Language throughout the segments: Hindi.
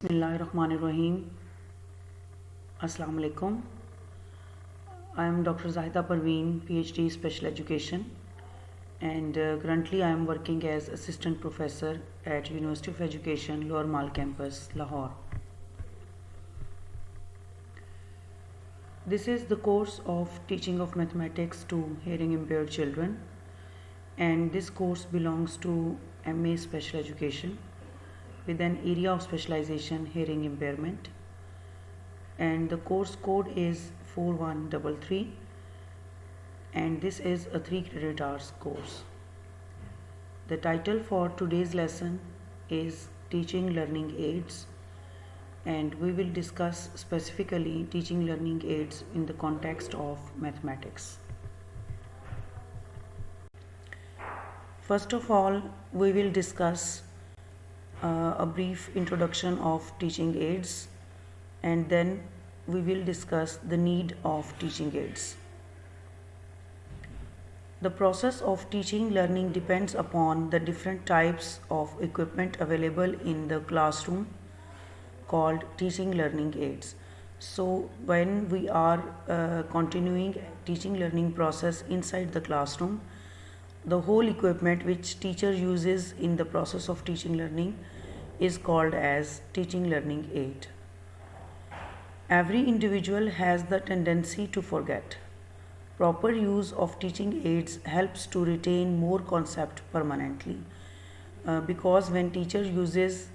Bismillahirrahmanirrahim. Assalamu alaikum. I am Dr. Zahida Parveen, PhD Special Education, and currently I am working as Assistant Professor at University of Education, Lower Mall Campus, Lahore. This is the course of Teaching of Mathematics to Hearing Impaired Children, and this course belongs to MA Special Education with an area of specialization hearing impairment, and the course code is 4133, and this is a 3 credit hours course. The title for today's lesson is Teaching Learning Aids, and we will discuss specifically teaching learning aids in the context of mathematics. First of all, we will discuss a brief introduction of teaching aids, and then we will discuss the need of teaching aids. The process of teaching learning depends upon the different types of equipment available in the classroom called teaching learning aids. So when we are continuing teaching learning process inside the classroom, the whole equipment which teacher uses in the process of teaching learning is called as teaching learning aid. Every individual has the tendency to forget. Proper use of teaching aids helps to retain more concept permanently, because when teacher uses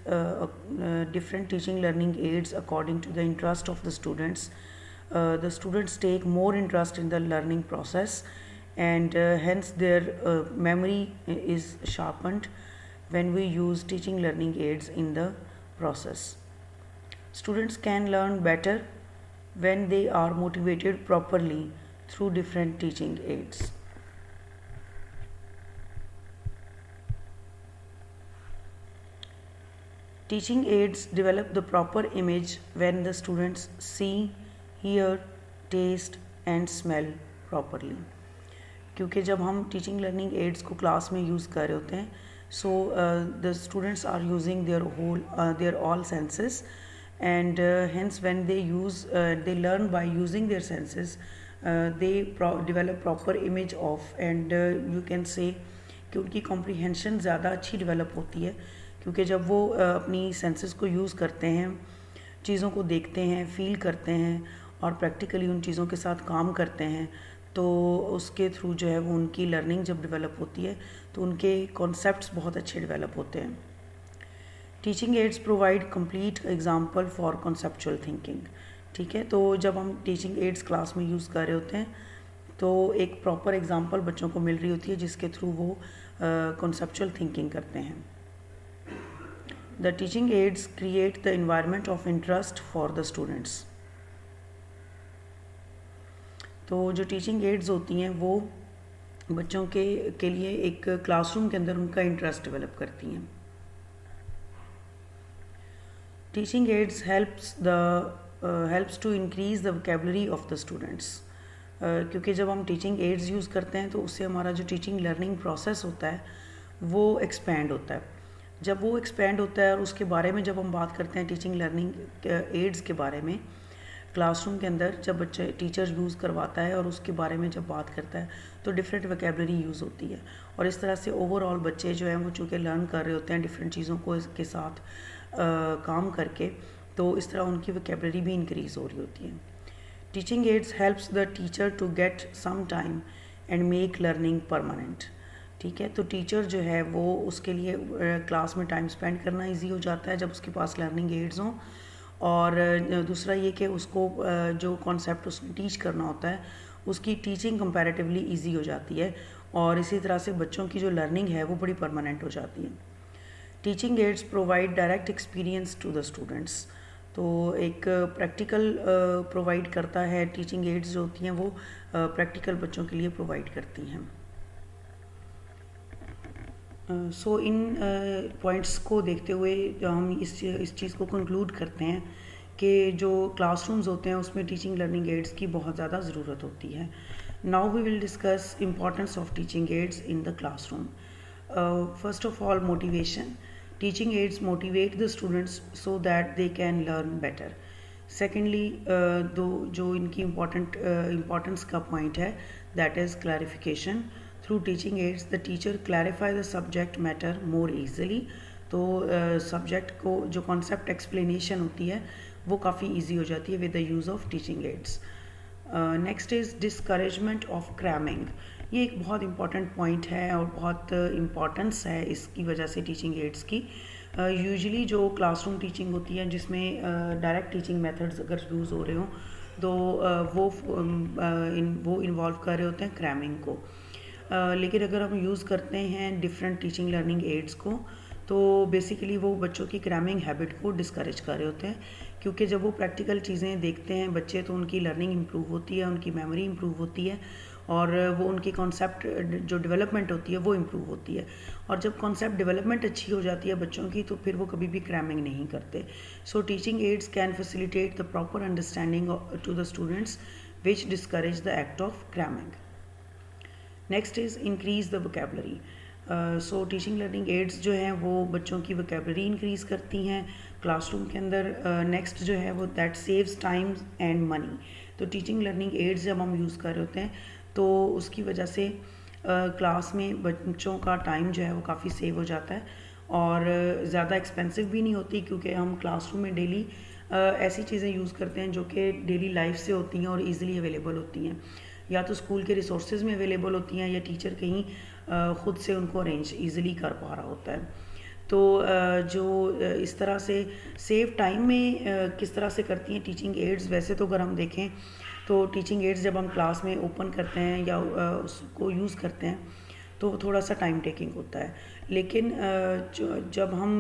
different teaching learning aids according to the interest of the students take more interest in the learning process, and hence their memory is sharpened when we use teaching learning aids in the process. Students can learn better when they are motivated properly through different teaching aids. Teaching aids develop the proper image when the students see, hear, taste and smell properly. क्योंकि जब हम टीचिंग लर्निंग एड्स को क्लास में यूज़ कर रहे होते हैं, so the students are using their all senses, and hence when they they learn by using their senses, they develop proper image of, and you can say कि उनकी comprehension ज़्यादा अच्छी develop होती है, क्योंकि जब वो अपनी senses को यूज़ करते हैं, चीज़ों को देखते हैं, फील करते हैं और प्रैक्टिकली उन चीज़ों के साथ काम करते हैं, तो उसके थ्रू जो है वो उनकी लर्निंग जब डेवलप होती है तो उनके कॉन्सेप्ट्स बहुत अच्छे डेवलप होते हैं. Teaching aids provide complete example for conceptual thinking. ठीक है, तो जब हम टीचिंग एड्स क्लास में यूज़ कर रहे होते हैं तो एक प्रॉपर एग्जांपल बच्चों को मिल रही होती है जिसके थ्रू वो कॉन्सेप्चुअल थिंकिंग करते हैं. The teaching ads create the environment of interest for the students. तो जो टीचिंग एड्स होती हैं वो बच्चों के लिए एक क्लासरूम के अंदर उनका इंटरेस्ट डेवलप करती हैं. Teaching aids helps to increase the vocabulary of the students. क्योंकि जब हम टीचिंग एड्स यूज़ करते हैं तो उससे हमारा जो टीचिंग लर्निंग प्रोसेस होता है वो एक्सपेंड होता है. जब वो एक्सपेंड होता है और उसके बारे में जब हम बात करते हैं टीचिंग लर्निंग एड्स के बारे में क्लासरूम के अंदर, जब बच्चे टीचर यूज़ करवाता है और उसके बारे में जब बात करता है तो डिफरेंट वोकेबलरी यूज़ होती है, और इस तरह से ओवरऑल बच्चे जो हैं वो चूँकि लर्न कर रहे होते हैं डिफरेंट चीज़ों को के साथ काम करके, तो इस तरह उनकी वोकेबलरी भी इंक्रीज़ हो रही होती है. Teaching aids helps the teacher to get some time and make learning permanent. ठीक है, तो टीचर जो है वो उसके लिए क्लास में टाइम स्पेंड करना ईजी हो जाता है जब उसके पास लर्निंग एड्स हों, और दूसरा ये कि उसको जो कॉन्सेप्ट उसने टीच करना होता है उसकी टीचिंग कंपैरेटिवली इजी हो जाती है, और इसी तरह से बच्चों की जो लर्निंग है वो बड़ी परमानेंट हो जाती है. Teaching aids provide direct experience to the students. तो एक प्रैक्टिकल प्रोवाइड करता है. टीचिंग एड्स जो होती हैं वो प्रैक्टिकल बच्चों के लिए प्रोवाइड करती हैं. सो इन पॉइंट्स को देखते हुए जो हम इस चीज़ को कंक्लूड करते हैं कि जो क्लासरूम्स होते हैं उसमें टीचिंग लर्निंग एड्स की बहुत ज़्यादा ज़रूरत होती है. Now we will discuss importance of teaching aids in the classroom. First of all, motivation. Teaching aids motivate the students so that they can learn better. Secondly दो जो इनकी इम्पोर्टेंस का पॉइंट है, that is clarification. Through teaching aids the teacher clarify the subject matter more easily. तो सब्जेक्ट को जो कॉन्सेप्ट एक्सप्लेनेशन होती है वो काफ़ी ईजी हो जाती है with the use of teaching ads. Next is discouragement of cramming. ये एक बहुत इंपॉर्टेंट पॉइंट है और बहुत इम्पॉर्टेंस है इसकी वजह से टीचिंग एड्स की। यूजुअली जो क्लासरूम टीचिंग होती है जिसमें डायरेक्ट टीचिंग मेथड्स अगर यूज़ हो रहे हो तो वो इन्वॉल्व कर रहे होते हैं क्रैमिंग को। लेकिन अगर हम यूज़ करते हैं डिफरेंट टीचिंग लर्निंग एड्स को तो बेसिकली वो बच्चों की क्रैमिंग हैबिट को डिस्करेज कर रहे होते हैं, क्योंकि जब वो प्रैक्टिकल चीज़ें देखते हैं बच्चे तो उनकी लर्निंग इम्प्रूव होती है, उनकी मेमोरी इम्प्रूव होती है और वो उनकी कॉन्सेप्ट जो डेवलपमेंट होती है वो इम्प्रूव होती है। और जब कॉन्सेप्ट डेवलपमेंट अच्छी हो जाती है बच्चों की तो फिर वो कभी भी क्रैमिंग नहीं करते। So teaching aids can facilitate the proper understanding to the students which discourage the act of cramming. Next is increase the vocabulary. So teaching learning aids जो हैं वो बच्चों की वोकेबलरी इंक्रीज़ करती हैं क्लासरूम के अंदर। नेक्स्ट जो है वो that saves time and money. तो टीचिंग लर्निंग एड्स जब हम यूज़ कर रहे होते हैं तो उसकी वजह से क्लास में बच्चों का टाइम जो है वो काफ़ी सेव हो जाता है और ज़्यादा एक्सपेंसिव भी नहीं होती, क्योंकि हम क्लासरूम में डेली ऐसी चीज़ें यूज़ करते हैं जो कि डेली लाइफ से होती हैं और ईज़िली अवेलेबल होती हैं, या तो स्कूल के रिसोर्सेज में अवेलेबल होती हैं या टीचर कहीं ख़ुद से उनको अरेंज ईज़िली कर पा रहा होता है। तो जो इस तरह से सेव टाइम में किस तरह से करती हैं टीचिंग एड्स। वैसे तो अगर हम देखें तो टीचिंग एड्स जब हम क्लास में ओपन करते हैं या उसको यूज़ करते हैं तो थोड़ा सा टाइम टेकिंग होता है, लेकिन जब हम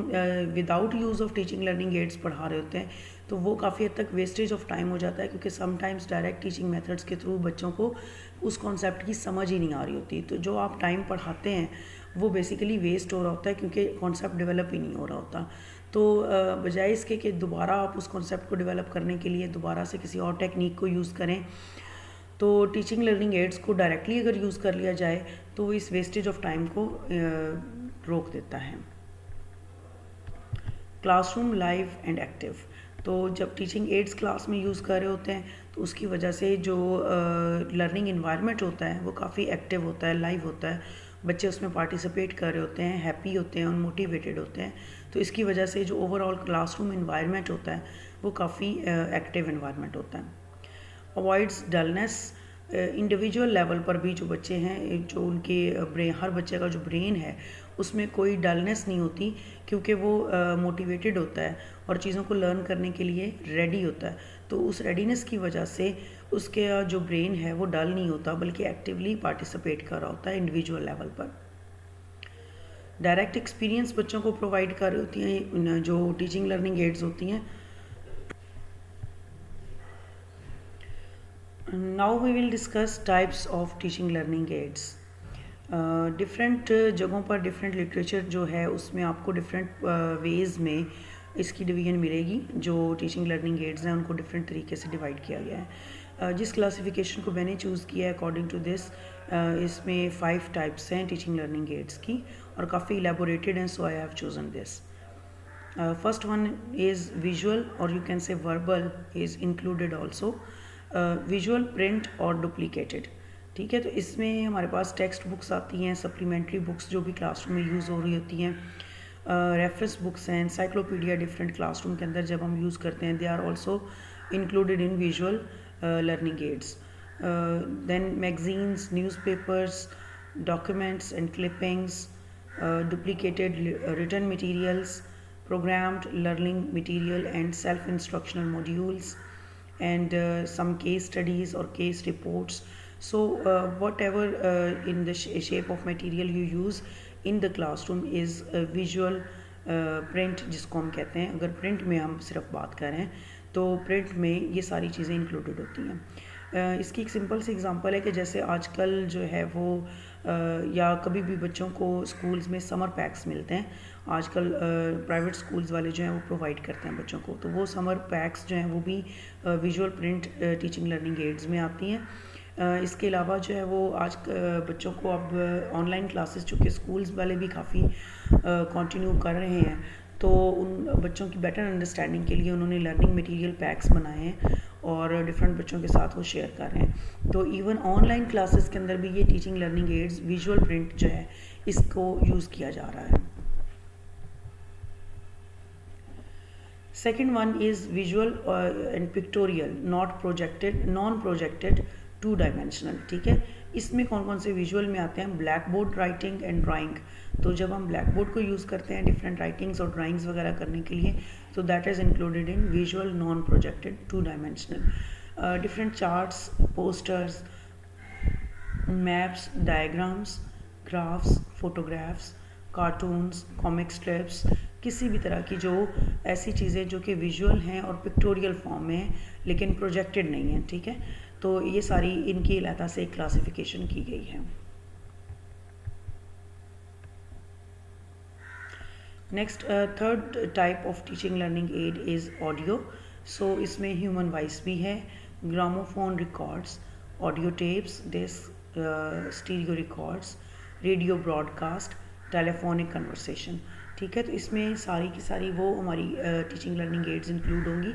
without use of teaching learning aids पढ़ा रहे होते हैं तो वो काफ़ी हद तक वेस्टेज ऑफ टाइम हो जाता है, क्योंकि समटाइम्स डायरेक्ट टीचिंग मेथड्स के थ्रू बच्चों को उस कॉन्सेप्ट की समझ ही नहीं आ रही होती। तो जो आप टाइम पढ़ाते हैं वो बेसिकली वेस्ट हो रहा होता है, क्योंकि कॉन्सेप्ट डेवलप ही नहीं हो रहा होता। तो बजाय इसके कि दोबारा आप उस कॉन्सेप्ट को डेवलप करने के लिए दोबारा से किसी और टेक्निक को यूज़ करें, तो टीचिंग लर्निंग एड्स को डायरेक्टली अगर यूज़ कर लिया जाए तो इस वेस्टेज ऑफ टाइम को रोक देता है। Classroom live and active. तो जब टीचिंग एड्स क्लास में यूज़ कर रहे होते हैं तो उसकी वजह से जो लर्निंग इन्वायरमेंट होता है वो काफ़ी एक्टिव होता है, लाइव होता है, बच्चे उसमें पार्टिसिपेट कर रहे होते हैं, हैप्पी होते हैं और मोटिवेटेड होते हैं। तो इसकी वजह से जो ओवरऑल क्लासरूम इन्वायरमेंट होता है वो काफ़ी एक्टिव इन्वायरमेंट होता है। Avoids dullness. इंडिविजुअल लेवल पर भी जो बच्चे हैं, जो उनके ब्रेन, हर बच्चे का जो ब्रेन है उसमें कोई डलनेस नहीं होती, क्योंकि वो मोटिवेटेड होता है और चीज़ों को लर्न करने के लिए रेडी होता है। तो उस रेडीनेस की वजह से उसके जो ब्रेन है वो डल नहीं होता, बल्कि एक्टिवली पार्टिसिपेट कर रहा होता है इंडिविजुअल लेवल पर। डायरेक्ट एक्सपीरियंस बच्चों को प्रोवाइड कर रही होती हैं जो टीचिंग लर्निंग एड्स होती हैं। Now we will discuss types of teaching learning aids. Different जगहों पर डिफरेंट लिटरेचर जो है उसमें आपको डिफरेंट वेज़ में इसकी डिवीजन मिलेगी। जो टीचिंग लर्निंग एड्स हैं उनको डिफरेंट तरीके से डिवाइड किया गया है। जिस क्लासिफिकेशन को मैंने चूज़ किया है अकॉर्डिंग टू दिस, इसमें 5 टाइप्स हैं टीचिंग लर्निंग एड्स की और काफ़ी इलेबोरेटेड हैं, so I have chosen this. First one is visual और you can say verbal is included also. Visual, print और डुप्लीकेटेड। ठीक है, तो इसमें हमारे पास टेक्स्ट बुक्स आती हैं, सप्लीमेंट्री बुक्स जो भी क्लासरूम में यूज़ हो रही होती हैं, रेफरेंस बुक्स हैं, एनसाइक्लोपीडिया डिफरेंट क्लासरूम के अंदर जब हम यूज़ करते हैं, they are also included in visual learning aids. Then magazines, newspapers, documents and clippings, duplicated written materials, programmed learning material and self-instructional modules, and some case studies or case reports. So whatever in the shape of material you use in the classroom is visual print, जिसको हम कहते हैं। अगर प्रिंट में हम सिर्फ बात करें तो प्रिंट में ये सारी चीज़ें इंक्लूडेड होती हैं। इसकी एक सिंपल सी एग्जांपल है कि जैसे आजकल जो है वो या कभी भी बच्चों को स्कूल्स में समर पैक्स मिलते हैं। आजकल प्राइवेट स्कूल्स वाले जो हैं वो प्रोवाइड करते हैं बच्चों को, तो वो समर पैक्स जो हैं वो भी visual print teaching learning aids में आती हैं। इसके अलावा जो है वो आज बच्चों को अब ऑनलाइन क्लासेस, चूँकि स्कूल्स वाले भी काफ़ी कंटिन्यू कर रहे हैं, तो उन बच्चों की बेटर अंडरस्टैंडिंग के लिए उन्होंने लर्निंग मटेरियल पैक्स बनाए हैं और डिफरेंट बच्चों के साथ वो शेयर कर रहे हैं। तो इवन ऑनलाइन क्लासेस के अंदर भी ये teaching learning aids visual print जो है इसको यूज़ किया जा रहा है। Second one is visual and pictorial, non projected, two dimensional. ठीक है, इसमें कौन कौन से विजुअल में आते हैं? Black board writing and drawing. तो जब हम ब्लैक बोर्ड को यूज़ करते हैं डिफरेंट राइटिंग्स और ड्राइंग्स वगैरह करने के लिए, तो that is included in visual non projected two dimensional. Different charts, posters, maps, diagrams, graphs, photographs, cartoons, comic strips, किसी भी तरह की जो ऐसी चीज़ें जो कि विजुअल हैं और पिक्टोरियल फॉर्म में हैं लेकिन प्रोजेक्टेड नहीं है। ठीक है, तो ये सारी इनकी अलहदा से क्लासिफिकेशन की गई है। Next, third type of teaching learning aid is audio. So इसमें ह्यूमन वॉइस भी है, gramophone records, audio tapes, disc, stereo records, radio broadcast, telephonic conversation. ठीक है, तो इसमें सारी की सारी वो हमारी टीचिंग लर्निंग एड्स इंक्लूड होंगी,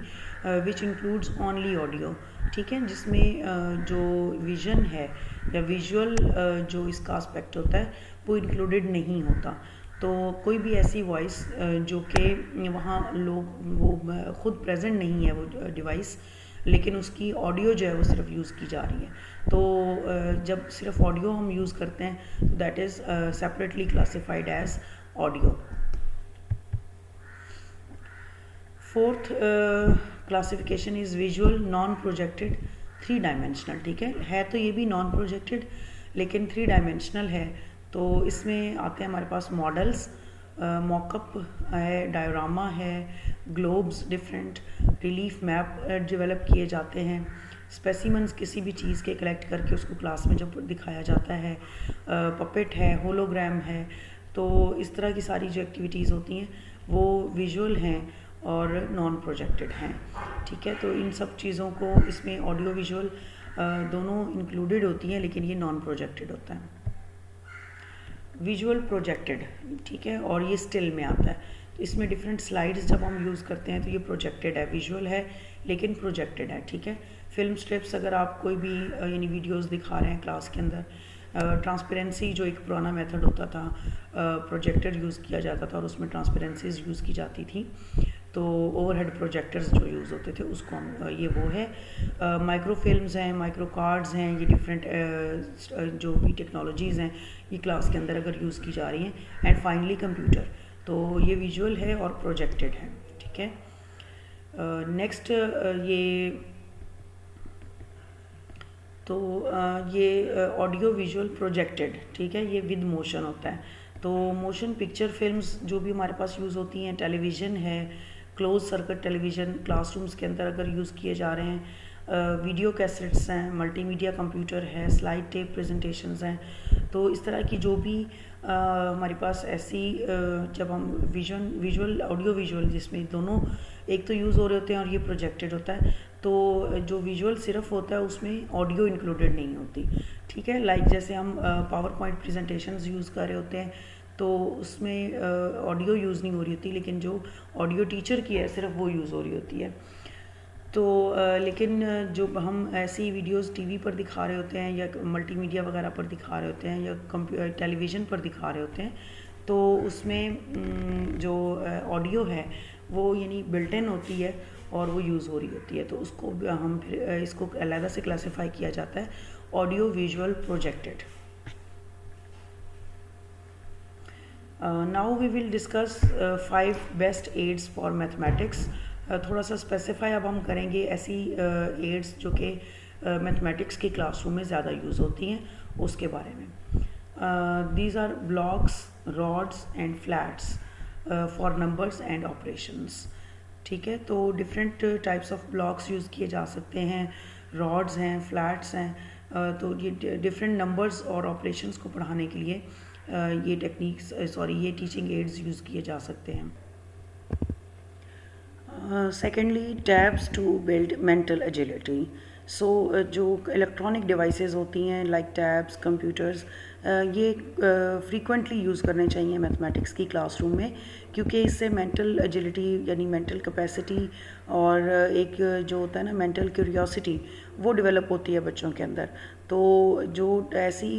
विच इंक्लूड्स ओनली ऑडियो। ठीक है, जिसमें जो विजन है या विजुअल जो इसका एस्पेक्ट होता है वो इंक्लूडेड नहीं होता। तो कोई भी ऐसी वॉइस जो कि वहाँ लोग वो खुद प्रेजेंट नहीं है वो डिवाइस, लेकिन उसकी ऑडियो जो है वो सिर्फ यूज़ की जा रही है, तो जब सिर्फ ऑडियो हम यूज़ करते हैं तो that is separately classified as audio. Fourth classification is visual non projected three dimensional. ठीक है तो ये भी नॉन प्रोजेक्टेड लेकिन थ्री डायमेंशनल है। तो इसमें आते हैं हमारे पास मॉडल्स, मॉकअप है, डायोरामा है, globes, different relief map develop किए जाते हैं, स्पेसिमन्स किसी भी चीज़ के कलेक्ट करके उसको क्लास में जब दिखाया जाता है, पपेट है, होलोग्राम है। तो इस तरह की सारी जो एक्टिविटीज़ होती हैं वो विजुअल हैं और नॉन प्रोजेक्टेड हैं। ठीक है, तो इन सब चीज़ों को इसमें ऑडियो विजुअल दोनों इंक्लूडेड होती हैं, लेकिन ये नॉन प्रोजेक्टेड होता है। विजुअल प्रोजेक्टेड, ठीक है, और ये स्टिल में आता है। तो इसमें डिफरेंट स्लाइड्स जब हम यूज़ करते हैं तो ये प्रोजेक्टेड है, विजुअल है लेकिन प्रोजेक्टेड है। ठीक है, फिल्म स्ट्रिप्स अगर आप कोई भी यानी वीडियोस दिखा रहे हैं क्लास के अंदर, ट्रांसपेरेंसी जो एक पुराना मेथड होता था, प्रोजेक्टर यूज़ किया जाता था और उसमें ट्रांसपेरेंसीज यूज़ की जाती थी, तो ओवरहेड प्रोजेक्टर्स जो यूज़ होते थे उसको हम ये वो है। माइक्रो फिल्म्स हैं, माइक्रो कार्ड्स हैं, ये डिफरेंट जो भी टेक्नोलॉजीज़ हैं ये क्लास के अंदर अगर यूज़ की जा रही हैं। एंड फाइनली कंप्यूटर, तो ये विजुअल है और प्रोजेक्टेड है। ठीक है, नेक्स्ट ये तो ये ऑडियो विजुअल प्रोजेक्टेड, ठीक है, ये विद मोशन होता है। तो मोशन पिक्चर फिल्म्स जो भी हमारे पास यूज़ होती हैं, टेलीविज़न है, क्लोज सर्किट टेलीविज़न क्लासरूम्स के अंदर अगर यूज़ किए जा रहे हैं, वीडियो कैसेट्स हैं, मल्टीमीडिया कंप्यूटर है, स्लाइड टेप प्रेजेंटेशंस हैं। तो इस तरह की जो भी हमारे पास ऐसी जब हम विजुअल ऑडियो विजुअल जिसमें दोनों एक तो यूज़ हो रहे होते हैं और ये प्रोजेक्टेड होता है, तो जो विजुअल सिर्फ होता है उसमें ऑडियो इंक्लूडेड नहीं होती। ठीक है, लाइक जैसे हम पावर पॉइंट प्रेजेंटेशंस यूज़ कर रहे होते हैं तो उसमें ऑडियो यूज़ नहीं हो रही होती, लेकिन जो ऑडियो टीचर की है सिर्फ वो यूज़ हो रही होती है। तो लेकिन जो हम ऐसी वीडियोस टीवी पर दिखा रहे होते हैं या मल्टीमीडिया वगैरह पर दिखा रहे होते हैं या टेलीविज़न पर दिखा रहे होते हैं, तो उसमें जो ऑडियो है वो यानी बिल्ट इन होती है और वो यूज़ हो रही होती है। तो उसको हम फिर इसको अलग से क्लासिफाई किया जाता है audio visual projected. Now we will discuss 5 best aids for mathematics. थोड़ा सा स्पेसिफाई अब हम करेंगे ऐसी एड्स जो कि मैथमेटिक्स की क्लासरूम में ज़्यादा यूज़ होती हैं उसके बारे में। These are blocks, rods and flats for numbers and operations. ठीक है, तो different types of blocks use किए जा सकते हैं, रॉड्स हैं, फ्लैट्स हैं। तो ये डिफरेंट नंबर्स और ऑपरेशंस को पढ़ाने के लिए ये टेक्निक्स ये टीचिंग एड्स यूज़ किए जा सकते हैं। Secondly, tabs to build mental agility. So जो इलेक्ट्रॉनिक डिवाइसेस होती हैं लाइक टैब्स, कंप्यूटर्स, ये फ्रीक्वेंटली यूज़ करने चाहिए मैथमेटिक्स की क्लासरूम में, क्योंकि इससे मेंटल एजिलिटी यानी मेंटल कैपेसिटी और एक जो होता है ना मेंटल क्यूरियोसिटी, वो डेवलप होती है बच्चों के अंदर। तो जो ऐसी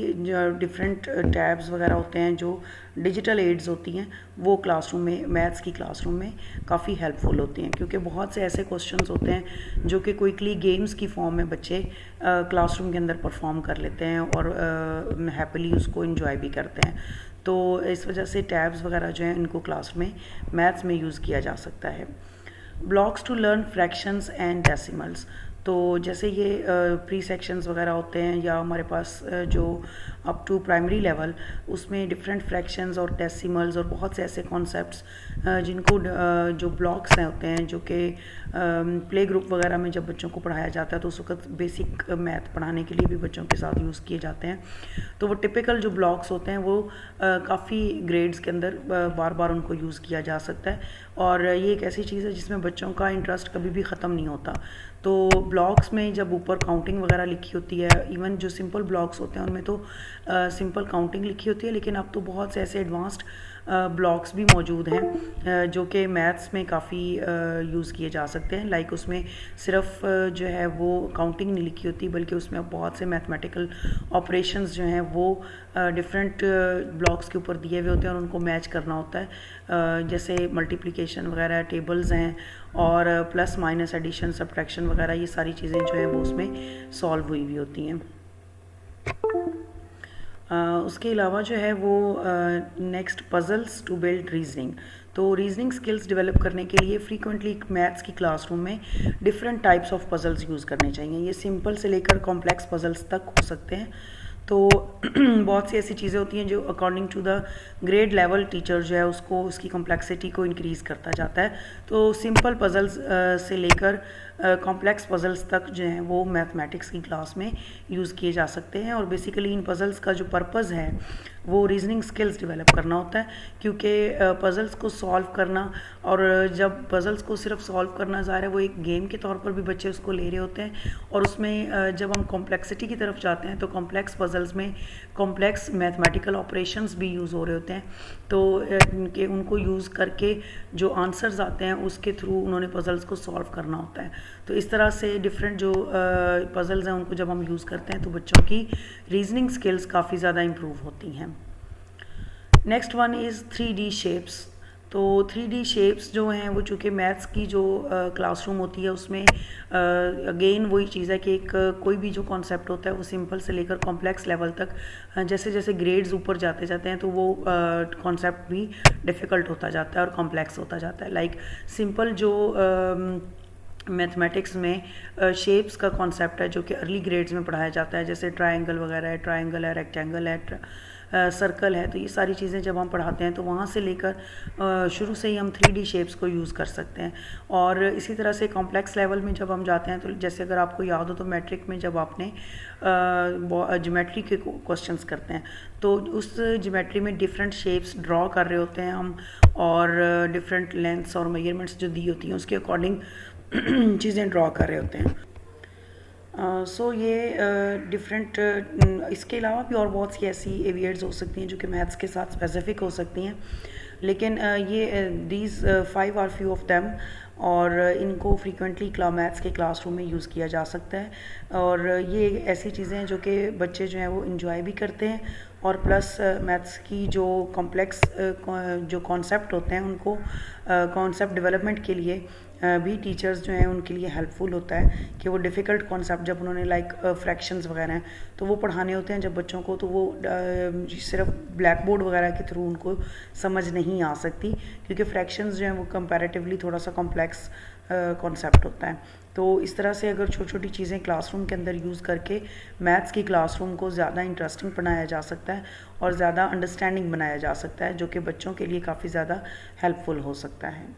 डिफरेंट टैब्स वगैरह होते हैं, जो डिजिटल एड्स होती हैं, वो क्लासरूम में, मैथ्स की क्लासरूम में काफ़ी हेल्पफुल होती हैं, क्योंकि बहुत से ऐसे क्वेश्चंस होते हैं जो कि क्विकली गेम्स की फॉर्म में बच्चे क्लासरूम के अंदर परफॉर्म कर लेते हैं और हैप्पीली उसको एंजॉय भी करते हैं। तो इस वजह से टैब्स वगैरह जो हैं इनको क्लास में मैथ्स में यूज़ किया जा सकता है। Blocks to learn fractions and decimals, तो जैसे ये प्री सेक्शंस वगैरह होते हैं या हमारे पास जो अप टू प्राइमरी लेवल, उसमें डिफरेंट फ्रैक्शंस और डेसिमल्स और बहुत से ऐसे कॉन्सेप्ट्स जिनको जो ब्लॉक्स हैं होते हैं, जो कि प्ले ग्रुप वगैरह में जब बच्चों को पढ़ाया जाता है तो उस वक्त बेसिक मैथ पढ़ाने के लिए भी बच्चों के साथ यूज़ किए जाते हैं। तो वो टिपिकल जो ब्लॉक्स होते हैं वो काफ़ी ग्रेड्स के अंदर बार बार उनको यूज़ किया जा सकता है, और ये एक ऐसी चीज़ है जिसमें बच्चों का इंटरेस्ट कभी भी ख़त्म नहीं होता। तो ब्लॉक्स में जब ऊपर काउंटिंग वगैरह लिखी होती है, इवन जो सिंपल ब्लॉक्स होते हैं उनमें तो सिंपल काउंटिंग लिखी होती है, लेकिन अब तो बहुत से ऐसे एडवांस्ड ब्लॉक्स भी मौजूद हैं जो कि मैथ्स में काफ़ी यूज़ किए जा सकते हैं। लाइक उसमें सिर्फ जो है वो काउंटिंग नहीं लिखी होती, बल्कि उसमें बहुत से मैथमेटिकल ऑपरेशंस जो हैं वो डिफरेंट ब्लॉक्स के ऊपर दिए हुए होते हैं और उनको मैच करना होता है। जैसे मल्टीप्लिकेशन वगैरह, टेबल्स हैं, और प्लस माइनस, एडिशन, सब्ट्रैक्शन वगैरह, ये सारी चीज़ें जो हैं वो उसमें सॉल्व हुई हुई होती हैं। उसके अलावा जो है वो next, puzzles to build reasoning. तो रीजनिंग स्किल्स डेवलप करने के लिए फ्रीक्वेंटली मैथ्स की क्लासरूम में different types of puzzles use करने चाहिए। ये सिंपल से लेकर कॉम्प्लेक्स पजल्स तक हो सकते हैं। तो बहुत सी ऐसी चीज़ें होती हैं जो according to the grade level teacher जो है उसको, उसकी कॉम्प्लेक्सिटी को इंक्रीज़ करता जाता है। तो सिंपल पजल्स से लेकर कॉम्प्लेक्स पजल्स तक जो हैं वो मैथमेटिक्स की क्लास में यूज़ किए जा सकते हैं। और बेसिकली इन पजल्स का जो पर्पज़ है वो रीजनिंग स्किल्स डेवलप करना होता है, क्योंकि पजल्स को सॉल्व करना, और जब पजल्स को सिर्फ सॉल्व करना ज़ाहिर है वो एक गेम के तौर पर भी बच्चे उसको ले रहे होते हैं, और उसमें जब हम कॉम्प्लेक्सिटी की तरफ जाते हैं तो कॉम्प्लेक्स पजल्स में कॉम्प्लेक्स मैथमेटिकल ऑपरेशंस भी यूज़ हो रहे होते हैं। तो उनको यूज़ करके जो आंसर्स आते हैं उसके थ्रू उन्होंने पजल्स को सॉल्व करना होता है। तो इस तरह से डिफरेंट जो पजल्स हैं उनको जब हम यूज़ करते हैं तो बच्चों की रीजनिंग स्किल्स काफ़ी ज़्यादा इम्प्रूव होती हैं। Next one is 3D shapes. तो 3D शेप्स जो हैं वो चूँकि मैथ्स की जो क्लासरूम होती है उसमें अगेन वही चीज़ है कि एक कोई भी जो कॉन्सेप्ट होता है वो सिंपल से लेकर कॉम्प्लेक्स लेवल तक जैसे जैसे ग्रेड्स ऊपर जाते जाते हैं तो वो कॉन्सेप्ट भी डिफ़िकल्ट होता जाता है और कॉम्प्लेक्स होता जाता है। लाइक सिंपल जो मैथमेटिक्स में शेप्स का कॉन्सेप्ट है जो कि अर्ली ग्रेड्स में पढ़ाया जाता है, जैसे ट्रायंगल वगैरह है, ट्रायंगल है, रेक्टेंगल है, सर्कल है, तो ये सारी चीज़ें जब हम पढ़ाते हैं तो वहाँ से लेकर शुरू से ही हम 3D शेप्स को यूज़ कर सकते हैं। और इसी तरह से कॉम्प्लेक्स लेवल में जब हम जाते हैं तो जैसे अगर आपको याद हो तो मैट्रिक में जब आपने ज्योमेट्री के क्वेश्चंस करते हैं तो उस ज्योमेट्री में डिफरेंट शेप्स ड्रॉ कर रहे होते हैं हम, और डिफरेंट लेंथ्स और मेजरमेंट्स जो दी होती हैं उसके अकॉर्डिंग चीज़ें ड्रॉ कर रहे होते हैं। सो ये डिफरेंट इसके अलावा भी और बहुत सी ऐसी एवियर्स हो सकती हैं जो कि मैथ्स के साथ स्पेसिफिक हो सकती हैं, लेकिन ये these 5 are few of them, और इनको फ्रीक्वेंटली मैथ्स के क्लासरूम में यूज़ किया जा सकता है। और ये ऐसी चीज़ें हैं जो कि बच्चे जो हैं वो इन्जॉय भी करते हैं, और प्लस मैथ्स की जो कॉम्प्लेक्स जो कॉन्सेप्ट होते हैं उनको कॉन्सेप्ट डेवलपमेंट के लिए भी टीचर्स जो हैं उनके लिए हेल्पफुल होता है कि वो डिफ़िकल्ट कॉन्सेप्ट जब उन्होंने लाइक फ्रैक्शंस वगैरह हैं तो वो पढ़ाने होते हैं जब बच्चों को, तो वो सिर्फ ब्लैक बोर्ड वगैरह के थ्रू उनको समझ नहीं आ सकती, क्योंकि फ्रैक्शंस जो हैं वो कंपैरेटिवली थोड़ा सा कॉम्प्लेक्स कॉन्सेप्ट होता है। तो इस तरह से अगर छोटी छोटी चीज़ें क्लासरूम के अंदर यूज़ करके मैथ्स की क्लासरूम को ज़्यादा इंटरेस्टिंग बनाया जा सकता है और ज़्यादा अंडरस्टैंडिंग बनाया जा सकता है, जो कि बच्चों के लिए काफ़ी ज़्यादा हेल्पफुल हो सकता है।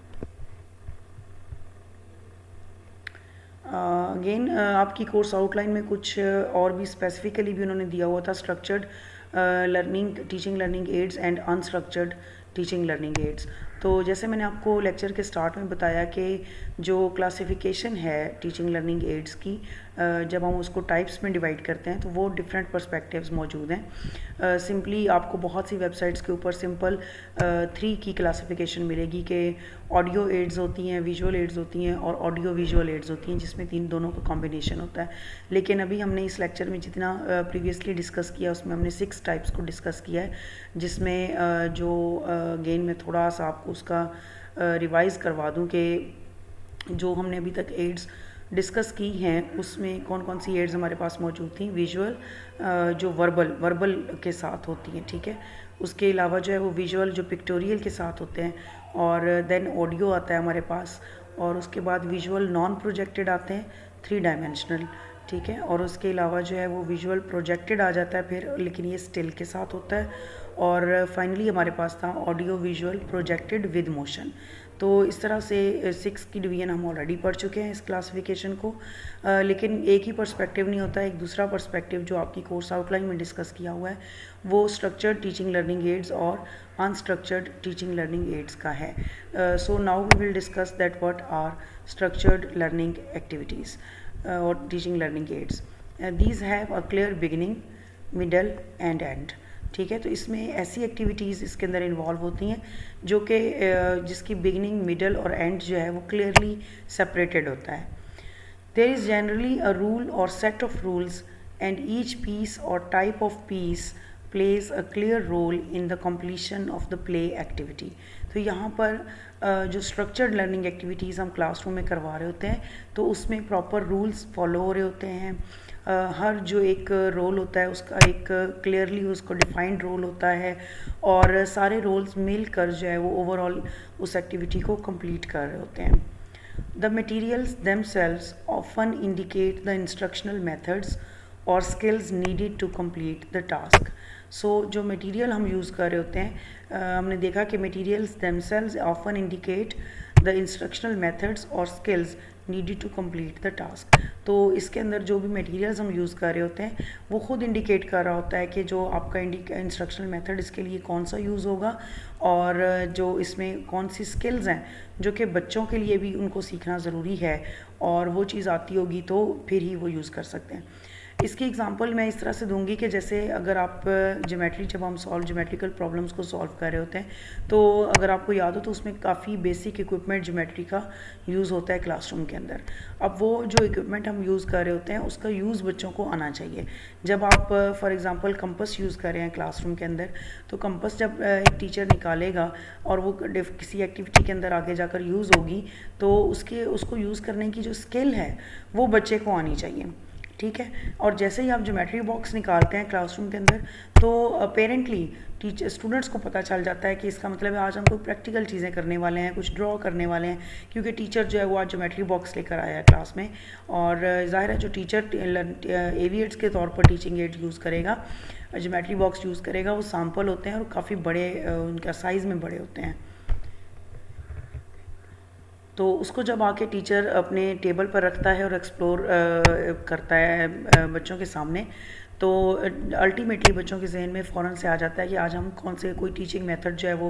अगेन आपकी कोर्स आउटलाइन में कुछ और भी स्पेसिफिकली भी उन्होंने दिया हुआ था, structured learning teaching learning aids and unstructured teaching learning aids. तो जैसे मैंने आपको लेक्चर के स्टार्ट में बताया कि जो क्लासिफिकेशन है टीचिंग लर्निंग एड्स की, जब हम उसको टाइप्स में डिवाइड करते हैं तो वो डिफरेंट पर्सपेक्टिव्स मौजूद हैं। सिंपली आपको बहुत सी वेबसाइट्स के ऊपर सिंपल 3 की क्लासिफिकेशन मिलेगी कि ऑडियो एड्स होती हैं, विजुअल एड्स होती हैं और ऑडियो विजुअल एड्स होती हैं, जिसमें दोनों का कॉम्बिनेशन होता है। लेकिन अभी हमने इस लेक्चर में जितना प्रीवियसली डिस्कस किया उसमें हमने 6 टाइप्स को डिस्कस किया है, जिसमें जो अगेन मैं थोड़ा सा आपको उसका रिवाइज़ करवा दूं कि जो हमने अभी तक एड्स डिस्कस की हैं उसमें कौन कौन सी एड्स हमारे पास मौजूद थी। विजुअल जो वर्बल के साथ होती हैं, ठीक है। उसके अलावा जो है वो विजुअल जो पिक्टोरियल के साथ होते हैं, और देन ऑडियो आता है हमारे पास, और उसके बाद विजुअल नॉन प्रोजेक्टेड आते हैं 3 डायमेंशनल, ठीक है। और उसके अलावा जो है वो विजुअल प्रोजेक्टेड आ जाता है फिर, लेकिन ये स्टिल के साथ होता है। और फाइनली हमारे पास था audio visual projected with motion. तो इस तरह से 6 की डिवीजन हम ऑलरेडी पढ़ चुके हैं इस क्लासिफिकेशन को। लेकिन एक ही पर्सपेक्टिव नहीं होता है, एक दूसरा पर्सपेक्टिव जो आपकी कोर्स आउटलाइन में डिस्कस किया हुआ है वो स्ट्रक्चर्ड टीचिंग लर्निंग एड्स और अनस्ट्रक्चर्ड टीचिंग लर्निंग एड्स का है। So now we will discuss that what are structured learning activities और teaching learning aids. These have a clear beginning, middle and end, ठीक है। तो इसमें ऐसी एक्टिविटीज़ इसके अंदर इन्वॉल्व होती हैं जो कि जिसकी बिगिनिंग, मिडल और एंड जो है वो क्लियरली सेपरेटेड होता है। There is generally a rule और set of rules and each piece और type of piece plays a clear role in the completion of the play activity. तो यहाँ पर जो स्ट्रक्चर्ड लर्निंग एक्टिविटीज़ हम क्लासरूम में करवा रहे होते हैं तो उसमें प्रॉपर रूल्स फॉलो हो रहे होते हैं। हर जो एक रोल होता है उसका एक क्लियरली उसको डिफाइंड रोल होता है, और सारे रोल्स मिलकर जो है वो ओवरऑल उस एक्टिविटी को कंप्लीट कर रहे होते हैं। The materials themselves often indicate the instructional methods और skills needed to complete the task। सो जो मटेरियल हम यूज़ कर रहे होते हैं, हमने देखा कि materials themselves often indicate the instructional methods और skills needed to complete the task। तो इसके अंदर जो भी मटेरियल्स हम यूज़ कर रहे होते हैं वो खुद इंडिकेट कर रहा होता है कि जो आपका इंस्ट्रक्शनल मेथड इसके लिए कौन सा यूज़ होगा, और जो इसमें कौन सी स्किल्स हैं जो कि बच्चों के लिए भी उनको सीखना ज़रूरी है, और वो चीज़ आती होगी तो फिर ही वो यूज़ कर सकते हैं। इसकी एग्जांपल मैं इस तरह से दूंगी कि जैसे अगर आप जब हम ज्योमेट्रिकल प्रॉब्लम्स को सॉल्व कर रहे होते हैं तो अगर आपको याद हो तो उसमें काफ़ी बेसिक इक्विपमेंट ज्योमेट्री का यूज़ होता है क्लासरूम के अंदर। अब वो जो इक्विपमेंट हम यूज़ कर रहे होते हैं उसका यूज़ बच्चों को आना चाहिए। जब आप फॉर एग्जांपल कंपस यूज़ कर रहे हैं क्लासरूम के अंदर, तो कंपस जब एक टीचर निकालेगा और वो किसी एक्टिविटी के अंदर आगे जाकर यूज़ होगी तो उसको यूज़ करने की जो स्किल है वो बच्चे को आनी चाहिए, ठीक है। और जैसे ही आप ज्योमेट्री बॉक्स निकालते हैं क्लासरूम के अंदर तो अपेरेंटली स्टूडेंट्स को पता चल जाता है कि इसका मतलब है आज हम कोई प्रैक्टिकल चीज़ें करने वाले हैं, कुछ ड्रॉ करने वाले हैं, क्योंकि टीचर जो है वो आज ज्योमेट्री बॉक्स लेकर आया है क्लास में। और ज़ाहिर है जो टीचर एविएट्स के तौर पर टीचिंग एड यूज़ करेगा, ज्योमेट्री बॉक्स यूज़ करेगा, वो सैम्पल होते हैं और काफ़ी बड़े उनका साइज़ में बड़े होते हैं। तो उसको जब आके टीचर अपने टेबल पर रखता है और एक्सप्लोर करता है बच्चों के सामने, तो अल्टीमेटली बच्चों के जहन में फ़ौरन से आ जाता है कि आज हम कौन से कोई टीचिंग मेथड जो है वो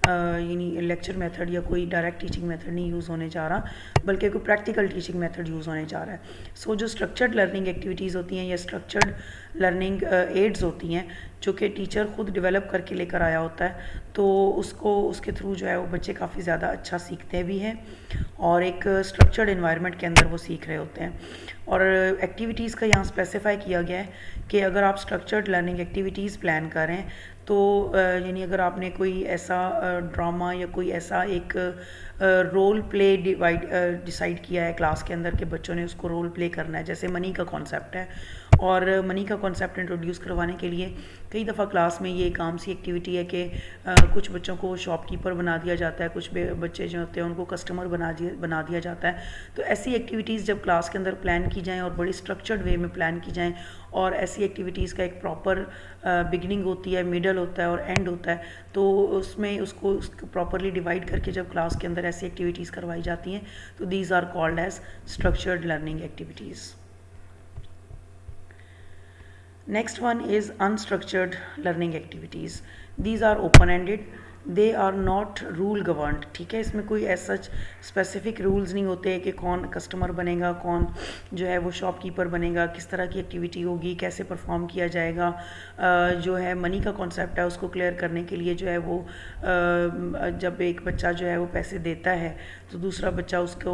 यानी लेक्चर मेथड या कोई डायरेक्ट टीचिंग मेथड नहीं यूज़ होने जा रहा, बल्कि कोई प्रैक्टिकल टीचिंग मेथड यूज़ होने जा रहा है। सो जो स्ट्रक्चर्ड लर्निंग एक्टिविटीज़ होती हैं या स्ट्रक्चर्ड लर्निंग एड्स होती हैं जो कि टीचर खुद डेवलप करके लेकर आया होता है, तो उसके थ्रू जो है वो बच्चे काफ़ी ज़्यादा अच्छा सीखते भी हैं और एक स्ट्रक्चर्ड एनवायरनमेंट के अंदर वो सीख रहे होते हैं। और एक्टिविटीज़ का यहाँ स्पेसिफाई किया गया है कि अगर आप स्ट्रक्चर्ड लर्निंग एक्टिविटीज़ प्लान करें तो यानी अगर आपने कोई ऐसा ड्रामा या कोई ऐसा एक रोल प्ले डिसाइड किया है क्लास के अंदर कि बच्चों ने उसको रोल प्ले करना है, जैसे मनी का कॉन्सेप्ट है, और मनी का कॉन्सेप्ट इंट्रोड्यूस करवाने के लिए कई दफ़ा क्लास में ये एक आम सी एक्टिविटी है कि कुछ बच्चों को शॉपकीपर बना दिया जाता है, कुछ बच्चे जो होते हैं उनको कस्टमर बना दिया जाता है। तो ऐसी एक्टिविटीज़ जब क्लास के अंदर प्लान की जाएँ और बड़ी स्ट्रक्चर्ड वे में प्लान की जाएँ, और ऐसी एक्टिविटीज़ का एक प्रॉपर बिगिनिंग होती है, मिडल होता है और एंड होता है, तो उसमें उसको प्रॉपरली डिवाइड करके जब क्लास के अंदर ऐसी एक्टिविटीज़ करवाई जाती हैं तो these are called as structured learning activities. Next one is unstructured learning activities. These are open-ended they are not rule governed, ठीक है। इसमें कोई ऐसा स्पेसिफिक रूल्स नहीं होते कि कौन कस्टमर बनेगा, कौन जो है वो शॉपकीपर बनेगा, किस तरह की एक्टिविटी होगी, कैसे परफॉर्म किया जाएगा। जो है मनी का कॉन्सेप्ट है उसको क्लियर करने के लिए जो है वो जब एक बच्चा जो है वो पैसे देता है तो दूसरा बच्चा उसको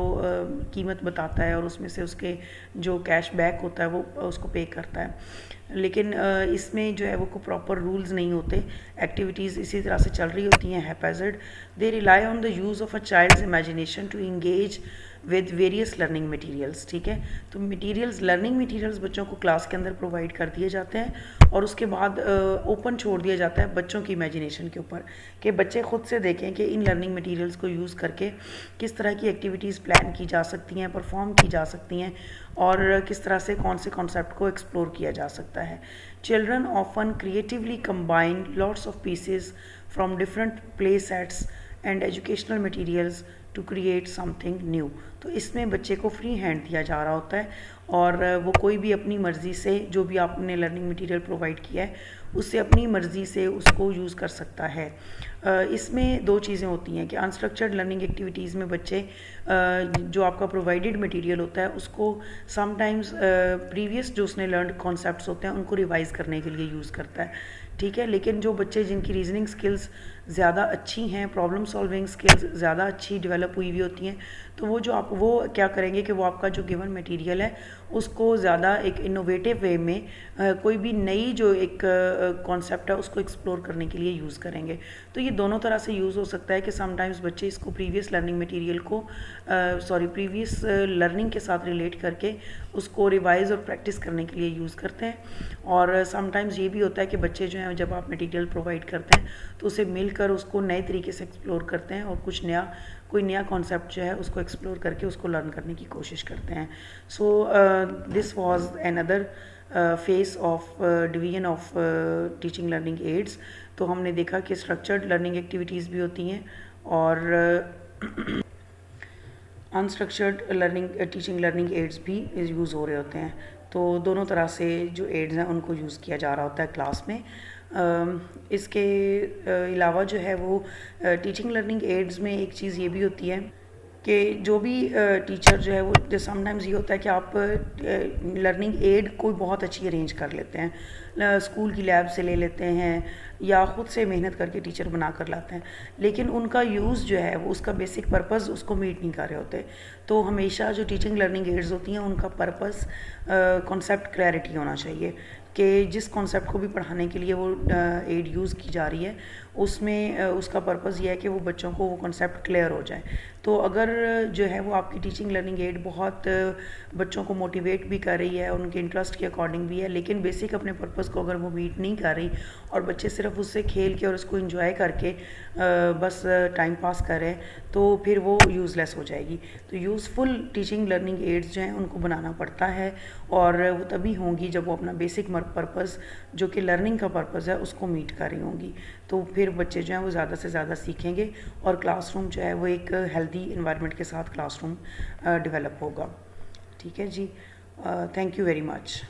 कीमत बताता है और उसमें से उसके जो कैश बैक होता है वो उसको पे करता है। लेकिन इसमें जो है वो को प्रॉपर रूल्स नहीं होते, एक्टिविटीज़ इसी तरह से चल रही होती हैं haphazard. They rely on the use of a child's imagination to engage with various learning materials, ठीक है। तो मटेरियल्स, लर्निंग मटेरियल्स बच्चों को क्लास के अंदर प्रोवाइड कर दिए जाते हैं और उसके बाद ओपन छोड़ दिया जाता है बच्चों की इमेजिनेशन के ऊपर कि बच्चे खुद से देखें कि इन लर्निंग मटेरियल्स को यूज़ करके किस तरह की एक्टिविटीज़ प्लान की जा सकती हैं, परफॉर्म की जा सकती हैं और किस तरह से कौन से कॉन्सेप्ट को एक्सप्लोर किया जा सकता है। Children often creatively combine lots of pieces from different play sets and educational materials to create something new. तो इसमें बच्चे को फ्री हैंड दिया जा रहा होता है और वो कोई भी अपनी मर्ज़ी से जो भी आपने लर्निंग मटेरियल प्रोवाइड किया है उससे अपनी मर्ज़ी से उसको यूज़ कर सकता है। इसमें दो चीज़ें होती हैं कि अनस्ट्रक्चर्ड लर्निंग एक्टिविटीज़ में बच्चे जो आपका प्रोवाइडेड मटेरियल होता है उसको समटाइम्स प्रीवियस जो उसने लर्न कॉन्सेप्ट्स होते हैं उनको रिवाइज़ करने के लिए यूज़ करता है, ठीक है। लेकिन जो बच्चे जिनकी रीजनिंग स्किल्स ज़्यादा अच्छी हैं, प्रॉब्लम सॉल्विंग स्किल्स ज़्यादा अच्छी डेवलप हुई हुई होती हैं, तो वो क्या करेंगे कि वो आपका जो गिवन मटेरियल है उसको ज़्यादा एक इनोवेटिव वे में कोई भी नई जो एक कॉन्सेप्ट है उसको एक्सप्लोर करने के लिए यूज़ करेंगे। तो ये दोनों तरह से यूज़ हो सकता है कि समटाइम्स बच्चे इसको प्रीवियस लर्निंग मटेरियल को प्रीवियस लर्निंग के साथ रिलेट करके उसको रिवाइज और प्रैक्टिस करने के लिए यूज़ करते हैं। और समटाइम्स ये भी होता है कि बच्चे जो हैं जब आप मटेरियल प्रोवाइड करते हैं तो उसे मिलकर उसको नए तरीके से एक्सप्लोर करते हैं और कोई नया कॉन्सेप्ट जो है उसको एक्सप्लोर करके उसको लर्न करने की कोशिश करते हैं। So this was another phase of division of teaching learning aids. तो हमने देखा कि स्ट्रक्चर्ड लर्निंग एक्टिविटीज़ भी होती हैं और unstructured learning teaching learning aids भी यूज़ हो रहे होते हैं। तो दोनों तरह से जो एड्स हैं उनको यूज़ किया जा रहा होता है क्लास में। इसके अलावा जो है वो टीचिंग लर्निंग एड्स में एक चीज़ ये भी होती है कि जो भी टीचर जो है वो समटाइम्स ये होता है कि आप लर्निंग एड कोई बहुत अच्छी अरेंज कर लेते हैं, स्कूल की लैब से ले लेते हैं या ख़ुद से मेहनत करके टीचर बना कर लाते हैं, लेकिन उनका यूज़ जो है वो उसका बेसिक पर्पस उसको मीट नहीं कर रहे होते। तो हमेशा जो टीचिंग लर्निंग एड्स होती हैं उनका पर्पस कॉन्सेप्ट क्लैरिटी होना चाहिए कि जिस कॉन्सेप्ट को भी पढ़ाने के लिए वो एड यूज़ की जा रही है उसमें उसका पर्पस ये है कि वो बच्चों को वो कॉन्सेप्ट क्लियर हो जाए। तो अगर जो है वो आपकी टीचिंग लर्निंग एड बहुत बच्चों को मोटिवेट भी कर रही है, उनके इंटरेस्ट के अकॉर्डिंग भी है, लेकिन बेसिक अपने पर्पस को अगर वो मीट नहीं कर रही और बच्चे सिर्फ उससे खेल के और उसको इंजॉय करके बस टाइम पास करें तो फिर वो यूज़लेस हो जाएगी। तो यूज़फुल टीचिंग लर्निंग एड्स जो हैं उनको बनाना पड़ता है और वो तभी होंगी जब वो अपना बेसिक पर्पस जो कि लर्निंग का पर्पस है उसको मीट कर रही होंगी। तो फिर बच्चे जो हैं वो ज़्यादा से ज़्यादा सीखेंगे और क्लासरूम जो है वो एक हेल्दी इन्वायरमेंट के साथ क्लासरूम डेवलप होगा। ठीक है जी, थैंक यू वेरी मच।